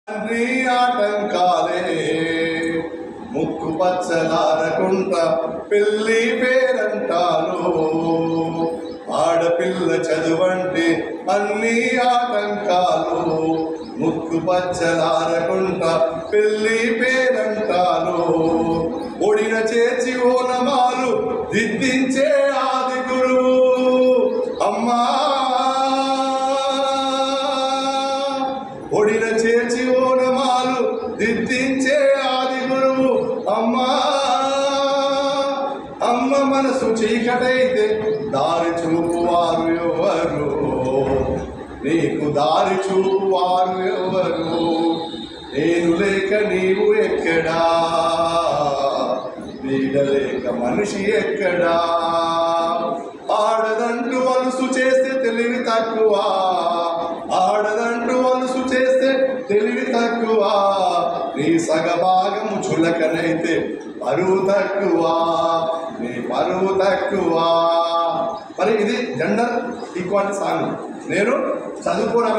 తండ్రి ఆటంకాలే ముక్కు పచ్చలారకుంట పెళ్లి పేరంటాను. ఆడపిల్ల చదువంటే అన్ని ఆటంకాలు, ముక్కు పచ్చలారకుంట పెళ్లి పేరంటాను. ఒడిన చేర్చి ఓనమాలు దిద్దించే ఆది గురువు అమ్మా. ఒడిన చేర్చి ఓనమాలు దిద్దించే ఆది గురువు అమ్మా. అమ్మ మనసు చీకటైతే దారి చూపువారు ఎవరు? నీకు దారి చూపువారు ఎవరు? నేను లేక నీవు ఎక్కడా, నీడ లేక మనిషి ఎక్కడా? ఆడదంటూ అలుసు చేస్తే తెలివి తక్కువ, ఆడదంటూ అలుసు చేస్తే తెలివి తక్కువ. నీ సగభాగము చులకనైతే పరువు తక్కువ, నీ పరువు తక్కువ. మరి ఇది జెండర్ ఈక్వాలిటీ సాంగ్. నేను చదువుకోవడం